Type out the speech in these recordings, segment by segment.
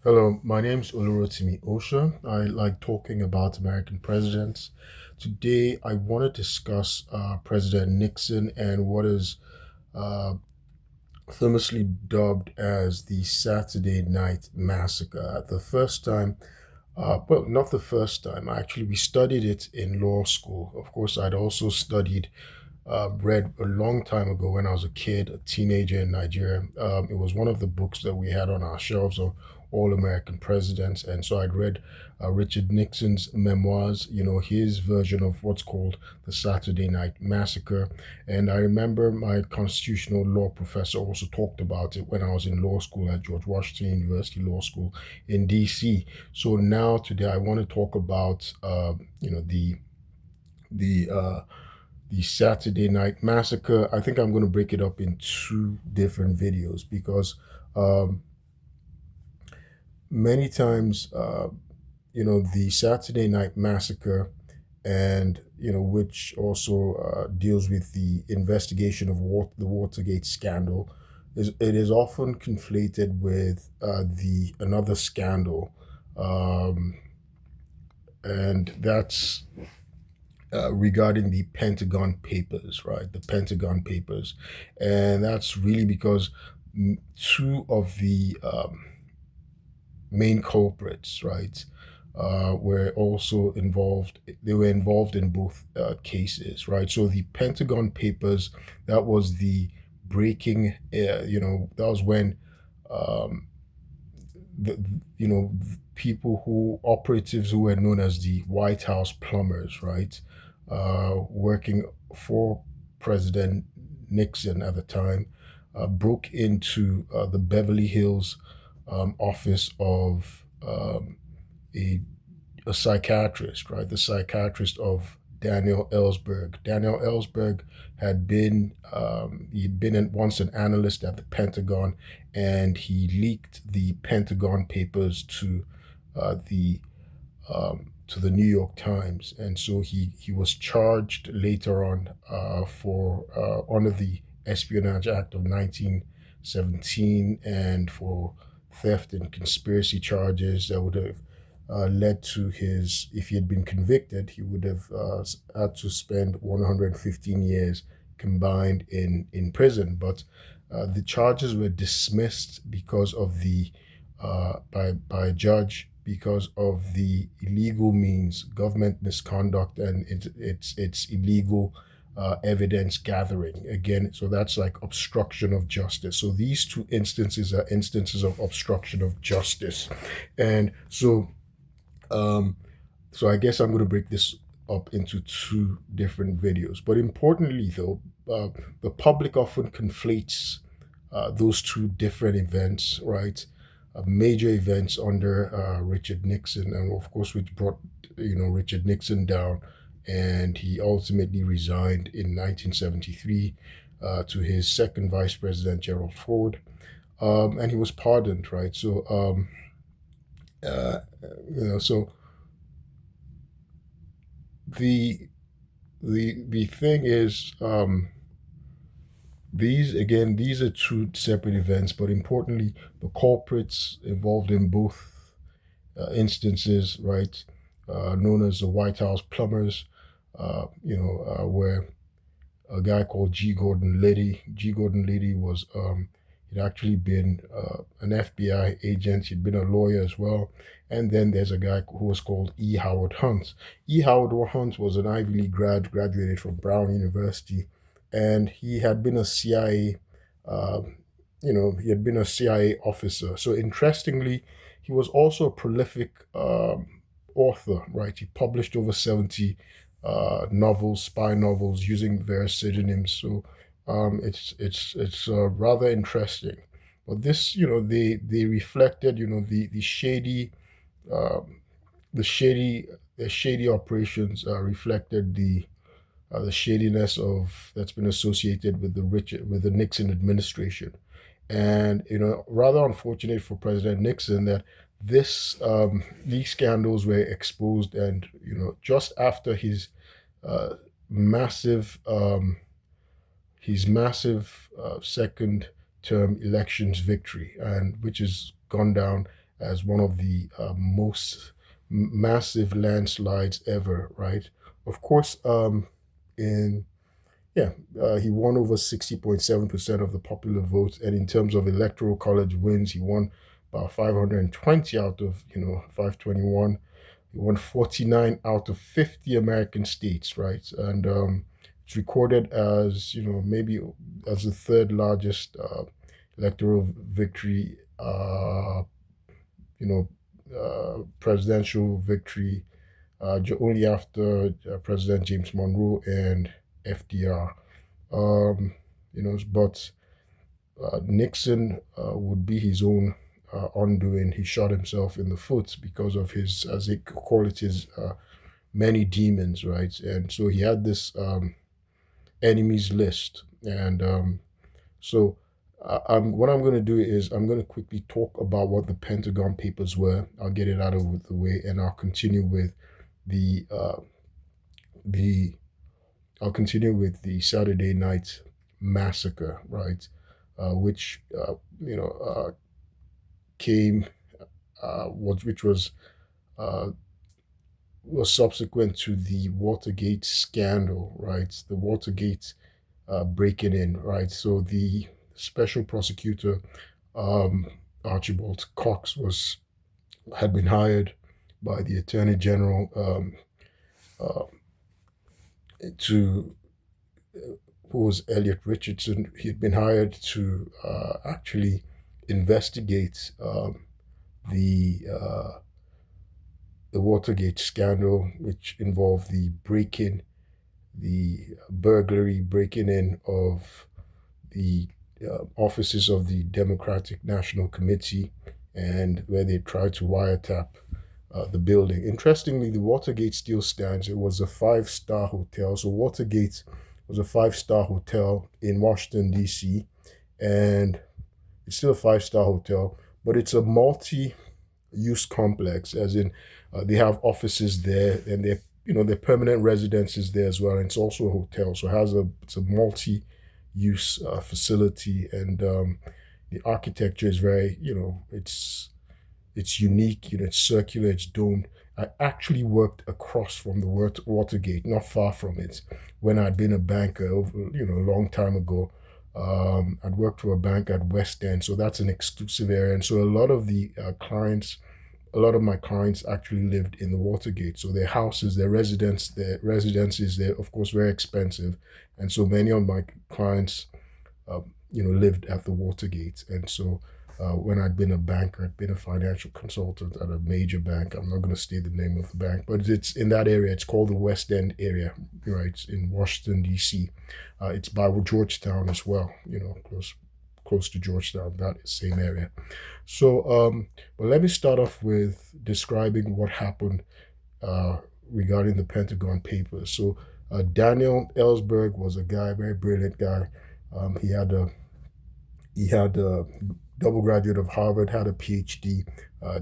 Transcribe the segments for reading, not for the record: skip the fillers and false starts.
Hello, my name's Osha. I like talking about American presidents. Today, I want to discuss President Nixon and what is uh, famously dubbed as the Saturday Night Massacre. The first time, well, not the first time, actually, we studied it in law school. Of course, I'd also read a long time ago when I was a kid, a teenager in Nigeria. It was one of the books that we had on our shelves of all American presidents. And so I'd read Richard Nixon's memoirs, his version of what's called the Saturday Night Massacre. And I remember my constitutional law professor also talked about it when I was in law school at George Washington University Law School in DC. So now today I want to talk about, the the Saturday Night Massacre. I think I'm going to break it up in two different videos because um, many times, the Saturday Night Massacre, and which also deals with the investigation of the Watergate scandal, it is often conflated with the another scandal, um, and that's regarding the Pentagon Papers, right? The Pentagon Papers. And that's really because two of the main culprits, right, were also involved. They were involved in both cases, right? So the Pentagon Papers, that was the breaking, that was when um, the people who operatives who were known as the White House plumbers, right, working for President Nixon at the time, broke into the Beverly Hills office of a a psychiatrist, right? The psychiatrist of Daniel Ellsberg. Daniel Ellsberg he'd been once an analyst at the Pentagon, and he leaked the Pentagon Papers to the New York Times, and so he was charged later on for under the Espionage Act of 1917 and for theft and conspiracy charges that would have led to his, if he had been convicted, he would have had to spend 115 years combined in prison. But the charges were dismissed because of the by a judge because of the illegal means, government misconduct, and it's illegal evidence gathering. Again, so that's like obstruction of justice. So these two instances are instances of obstruction of justice, and um, so I guess I'm going to break this up into two different videos. But importantly, though, the public often conflates those two different events, right? Major events under Richard Nixon, and of course, which brought Richard Nixon down, and he ultimately resigned in 1973 to his second vice president Gerald Ford, and he was pardoned, right? So, uh, so the the thing is, these are two separate events, but importantly, the culprits involved in both instances, right, known as the White House plumbers, where a guy called G. Gordon Liddy. G. Gordon Liddy was he'd actually been an FBI agent. He'd been a lawyer as well. And then there's a guy who was called E. Howard Hunt. E. Howard Hunt was an Ivy League graduated from Brown University, and he had been a CIA. He had been a CIA officer. So interestingly, he was also a prolific author. Right, he published over 70 spy novels using various pseudonyms. So it's rather interesting. But this, they reflected, um, the shady, the shady operations reflected the shadiness of that's been associated with the Nixon administration, and rather unfortunate for President Nixon that these scandals were exposed, and just after uh, massive massive second term elections victory, and which has gone down as one of the most massive landslides ever, right? Of course, in yeah, he won over 60.7% of the popular vote, and in terms of electoral college wins, he won about 520 out of 521. He won 49 out of 50 American states, right? And it's recorded as maybe as the third largest electoral victory, you know, presidential victory, only after President James Monroe and FDR. But Nixon would be his own undoing. He shot himself in the foot because of his, as they call it, his many demons, right? And so he had this enemies list. And so what I'm going to do is I'm going to quickly talk about what the Pentagon Papers were. I'll get it out of the way, and I'll continue with the the I'll continue with the Saturday Night Massacre, right? Which came which uh, was subsequent to the Watergate scandal, right? The Watergate breaking in, right? So the special prosecutor Archibald Cox had been hired by the Attorney General uh, to who was Elliot Richardson. He had been hired to actually investigate the uh, the Watergate scandal, which involved the burglary, breaking in of the offices of the Democratic National Committee, and where they tried to wiretap the building. Interestingly, the Watergate still stands. It was a five-star hotel. So Watergate was a five-star hotel in Washington, D.C., and it's still a five-star hotel, but it's a multi-use complex, as in they have offices there, and they're permanent residences there as well. And it's also a hotel, so it's a multi-use facility, and the architecture is very it's unique. It's circular, it's domed. I actually worked across from the Watergate, not far from it, when I'd been a banker over a long time ago. I'd worked for a bank at West End, so that's an exclusive area, and so a lot of my clients actually lived in the Watergate. So their houses, their residences, they're of course very expensive, and so many of my clients, lived at the Watergate. And so when I'd been a banker, I'd been a financial consultant at a major bank. I'm not going to state the name of the bank, but it's in that area. It's called the West End area, right? It's in Washington, D.C. It's by Georgetown as well, close to Georgetown, that same area. So, but let me start off with describing what happened regarding the Pentagon Papers. So, Daniel Ellsberg was a guy, very brilliant guy. He had a double graduate of Harvard, had a PhD,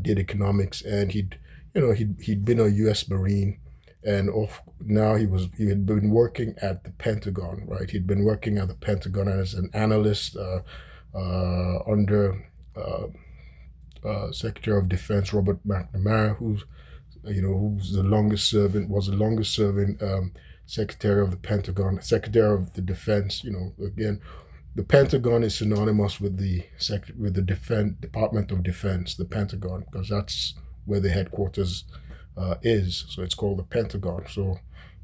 did economics, and he'd been a U.S. Marine, and now he had been working at the Pentagon, right? He'd been working at the Pentagon as an analyst under Secretary of Defense Robert McNamara, who's the longest serving Secretary of the Pentagon, Secretary of the Defense. Again, the Pentagon is synonymous with the Department of Defense, the Pentagon, because that's where the headquarters is. So it's called the Pentagon. So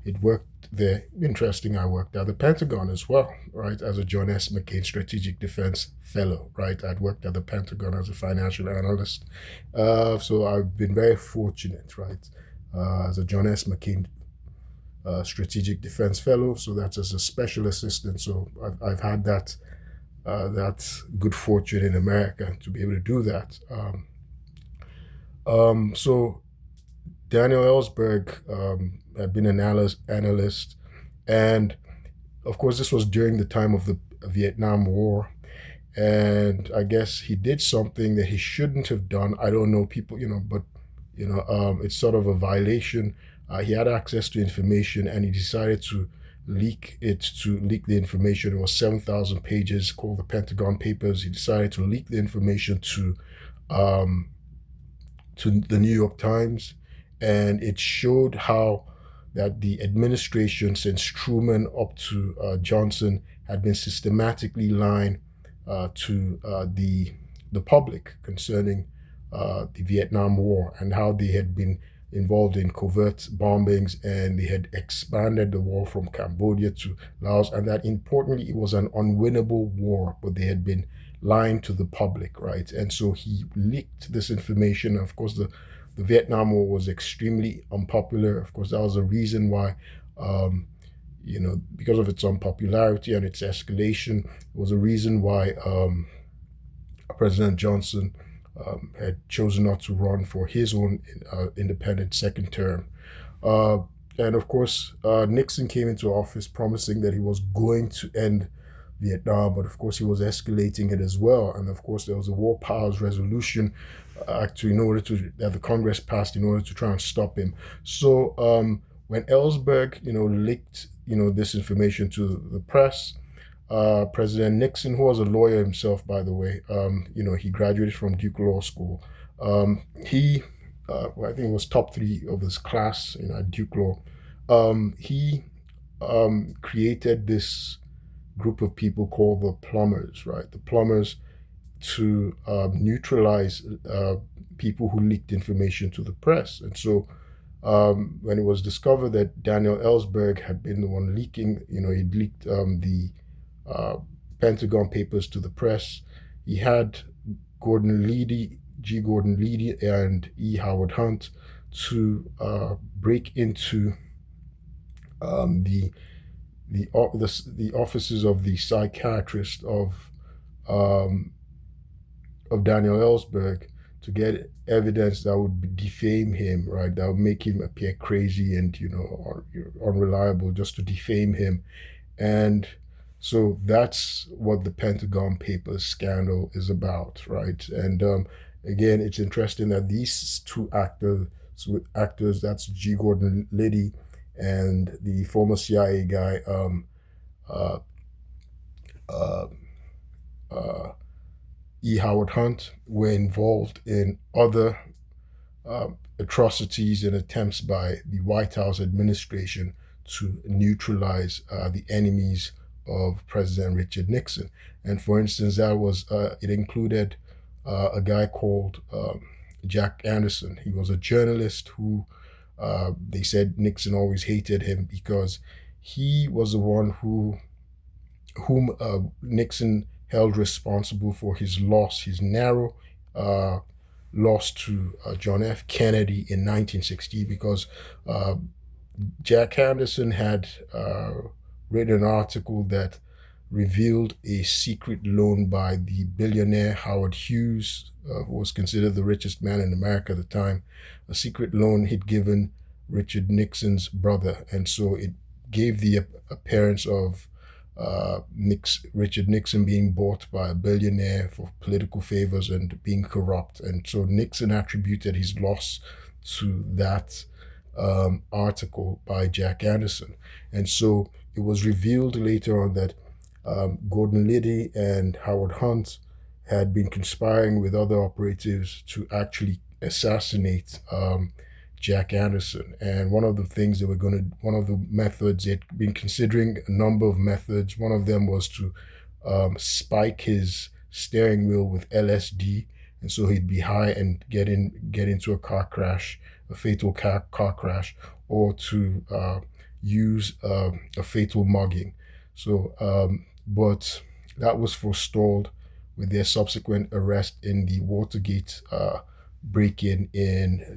it worked there. Interesting, I worked at the Pentagon as well, right, as a John S. McCain Strategic Defense Fellow, right? I'd worked at the Pentagon as a financial analyst. So I've been very fortunate, right, as a John S. McCain Strategic Defense Fellow. So that's as a special assistant. So I've had that good fortune in America to be able to do that. So Daniel Ellsberg had been an analyst, and of course this was during the time of the Vietnam War, and I guess he did something that he shouldn't have done. I don't know, people, but it's sort of a violation. He had access to information, and he decided to leak the information. It was 7,000 pages, called the Pentagon Papers. He decided to leak the information to to the New York Times, and it showed how that the administration, since Truman up to Johnson, had been systematically lying to the public concerning the Vietnam War, and how they had been involved in covert bombings, and they had expanded the war from Cambodia to Laos, and that importantly it was an unwinnable war, but they had been lying to the public, right? And so he leaked this information. Of course, the Vietnam War was extremely unpopular. Of course, that was a reason why, because of its unpopularity and its escalation, it was a reason why President Johnson had chosen not to run for his own independent second term. And of course, Nixon came into office promising that he was going to end Vietnam, but of course he was escalating it as well. And of course there was a War Powers Resolution that the Congress passed in order to try and stop him. So when Ellsberg, leaked, this information to the press, President Nixon, who was a lawyer himself, by the way, he graduated from Duke Law School. I think he was top 3 of his class at Duke Law. He created this group of people called the Plumbers, right? The Plumbers, to neutralize people who leaked information to the press. And so when it was discovered that Daniel Ellsberg had been the one leaking, he'd leaked the Pentagon Papers to the press, he had G. Gordon Liddy and E. Howard Hunt to break into the offices of the psychiatrist of Daniel Ellsberg to get evidence that would defame him, right? That would make him appear crazy and unreliable, just to defame him. And so that's what the Pentagon Papers scandal is about, right? And again, it's interesting that these two actors, that's G. Gordon Liddy and the former CIA guy, E. Howard Hunt, were involved in other atrocities and attempts by the White House administration to neutralize the enemies of President Richard Nixon. And for instance, it included a guy called Jack Anderson. He was a journalist who they said Nixon always hated him because he was the one whom Nixon held responsible for his narrow loss to John F. Kennedy in 1960, because Jack Anderson had written an article that revealed a secret loan by the billionaire Howard Hughes, who was considered the richest man in America at the time, a secret loan he'd given Richard Nixon's brother. And so it gave the appearance of Richard Nixon being bought by a billionaire for political favors and being corrupt. And so Nixon attributed his loss to that article by Jack Anderson. And so it was revealed later on that Gordon Liddy and Howard Hunt had been conspiring with other operatives to actually assassinate Jack Anderson. And one of the methods, they'd been considering a number of methods. One of them was to spike his steering wheel with LSD, and so he'd be high and get into a car crash, a fatal car crash, or to use a fatal mugging. So, but that was forestalled with their subsequent arrest in the Watergate break-in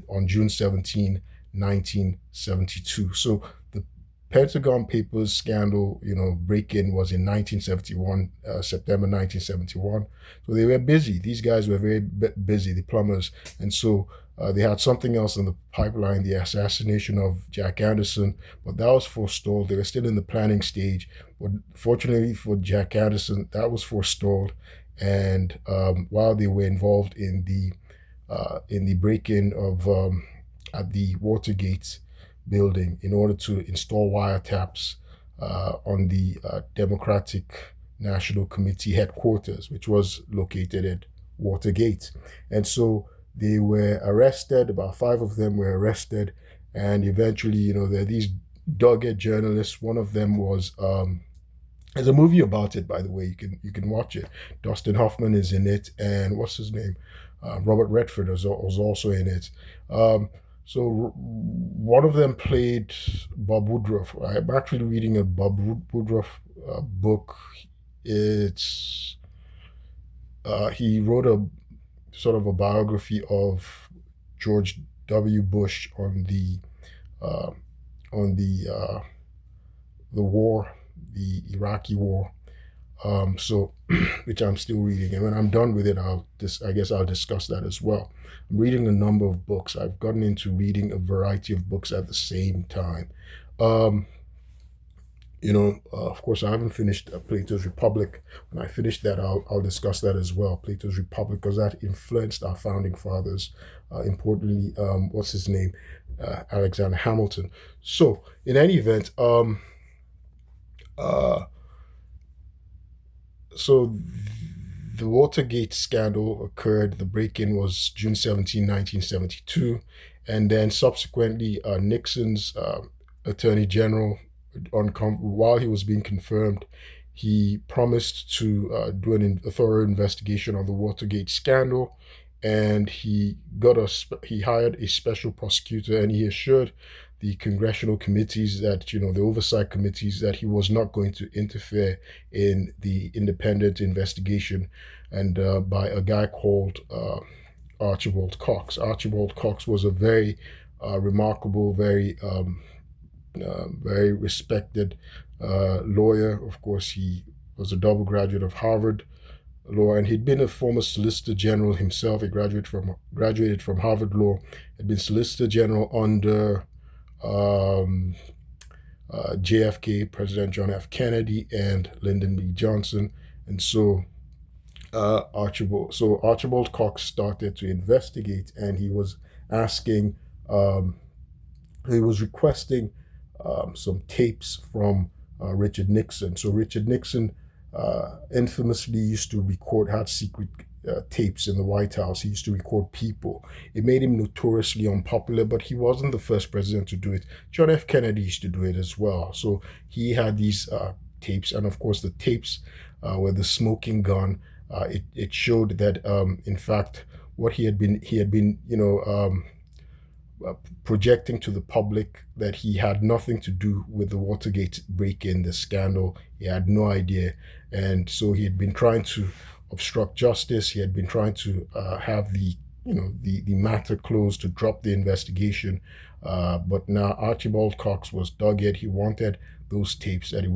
on June 17, 1972. So the Pentagon Papers scandal, break-in was in 1971, September 1971. So they were busy. These guys were very busy, the Plumbers. And so they had something else in the pipeline, the assassination of Jack Anderson, but that was forestalled. They were still in the planning stage. But fortunately for Jack Anderson, that was forestalled. And while they were involved in the break-in of at the Watergate building in order to install wiretaps on the Democratic National Committee headquarters, which was located at Watergate. And so They were arrested. About 5 of them were arrested, and eventually, there are these dogged journalists. One of them was there's a movie about it, by the way. You can watch it. Dustin Hoffman is in it, and what's his name? Robert Redford was also in it. Um, so one of them played Bob Woodruff. I'm actually reading a Bob Woodruff book. It's he wrote a sort of a biography of George W. Bush uh, on the war, the Iraqi war. So, which I'm still reading, and when I'm done with it, I guess I'll discuss that as well. I'm reading a number of books. I've gotten into reading a variety of books at the same time. Um, of course, I haven't finished Plato's Republic. When I finish that, I'll discuss that as well. Plato's Republic, because that influenced our founding fathers. Importantly, what's his name? Alexander Hamilton. So, in any event, uh, so the Watergate scandal occurred. The break-in was June 17, 1972, and then subsequently, Nixon's Attorney General, while he was being confirmed, he promised to do a thorough investigation of the Watergate scandal, and he hired a special prosecutor, and he assured the congressional committees that the oversight committees that he was not going to interfere in the independent investigation, and by a guy called Archibald Cox. Archibald Cox was a very remarkable, very respected lawyer. Of course, he was a double graduate of Harvard Law, and he'd been a former Solicitor General himself. He graduated from Harvard Law, had been Solicitor General under um, JFK, President John F. Kennedy, and Lyndon B. Johnson. And so Archibald Cox started to investigate, and asking, um, he was requesting some tapes from Richard Nixon. So Richard Nixon infamously used to had secret tapes in the White House. He used to record people. It made him notoriously unpopular, but he wasn't the first president to do it. John F. Kennedy used to do it as well. So he had these tapes, and of course the tapes were the smoking gun. It showed that, in fact, what he had been, projecting to the public, that he had nothing to do with the Watergate break-in, the scandal. He had no idea, and so he had been trying to obstruct justice. He had been trying to have the matter closed, to drop the investigation. But now Archibald Cox was dogged. He wanted those tapes, that they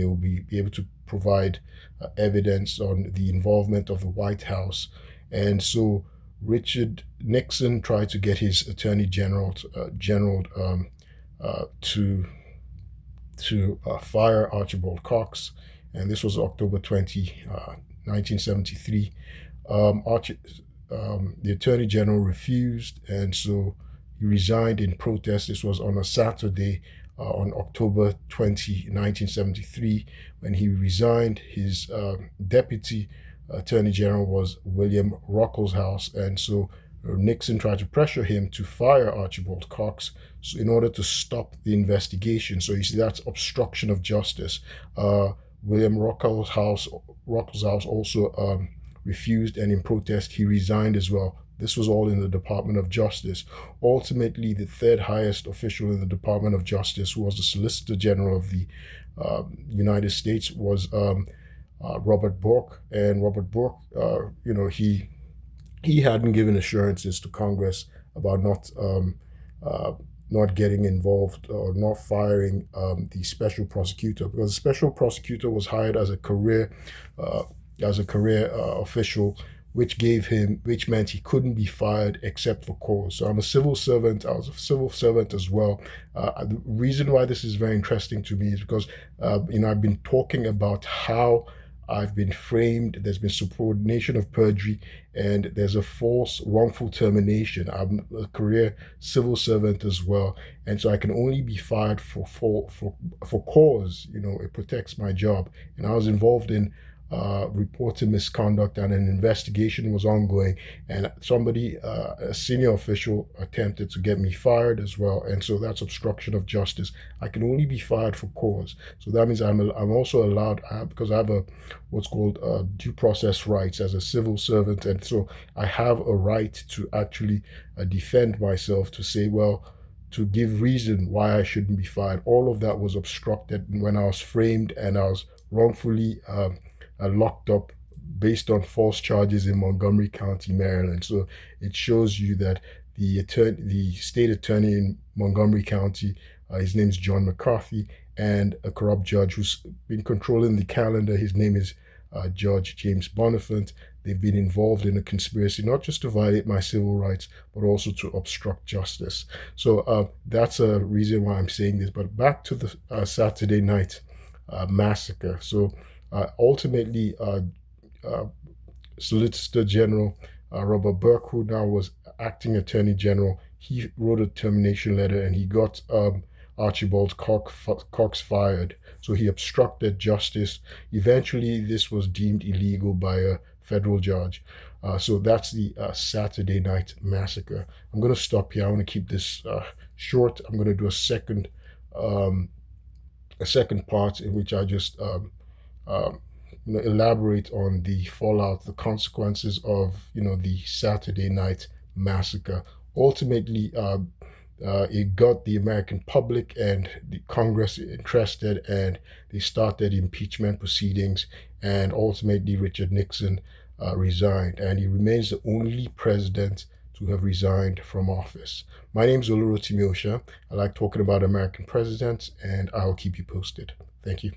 would be able to provide evidence on the involvement of the White House, and so Richard Nixon tried to get his Attorney General to fire Archibald Cox, and this was October 20, 1973. The Attorney General refused, and so he resigned in protest. This was on a Saturday, on October 20, 1973. When he resigned, his deputy Attorney General was William Ruckelshaus, and so Nixon tried to pressure him to fire Archibald Cox in order to stop the investigation. So you see, that's obstruction of justice. William Ruckelshaus also refused, and in protest he resigned as well. This was all in the Department of Justice. Ultimately, the third highest official in the Department of Justice, who was the Solicitor General of the United States, was Robert Bork. And Robert Bork, he hadn't given assurances to Congress about not getting involved or not firing the special prosecutor, because the special prosecutor was hired as a career official, which meant he couldn't be fired except for cause. So I'm a civil servant. I was a civil servant as well. The reason why this is very interesting to me is because I've been talking about how I've been framed. There's been subordination of perjury, and there's a false, wrongful termination. I'm a career civil servant as well, and so I can only be fired for cause. It protects my job, and I was involved in reported misconduct, and an investigation was ongoing. And somebody, a senior official, attempted to get me fired as well. And so that's obstruction of justice. I can only be fired for cause. So that means I'm also allowed, because I have what's called due process rights as a civil servant. And so I have a right to actually defend myself, to say, well, to give reason why I shouldn't be fired. All of that was obstructed when I was framed and I was wrongfully locked up based on false charges in Montgomery County, Maryland. So it shows you that the state attorney in Montgomery County, his name is John McCarthy, and a corrupt judge who's been controlling the calendar, his name is Judge James Bonifant. They've been involved in a conspiracy not just to violate my civil rights, but also to obstruct justice. So that's a reason why I'm saying this. But back to the Saturday night massacre. So ultimately, Solicitor General Robert Burke, who now was acting Attorney General, he wrote a termination letter, and he got Archibald Cox fired. So he obstructed justice. Eventually, this was deemed illegal by a federal judge. So that's the Saturday night massacre. I'm going to stop here. I want to keep this short. I'm going to do a second part in which I just elaborate on the fallout, the consequences of the Saturday night massacre. Ultimately, it got the American public and the Congress interested, and they started impeachment proceedings. And ultimately, Richard Nixon resigned, and he remains the only president to have resigned from office. My name is Osha. I like talking about American presidents, and I'll keep you posted. Thank you.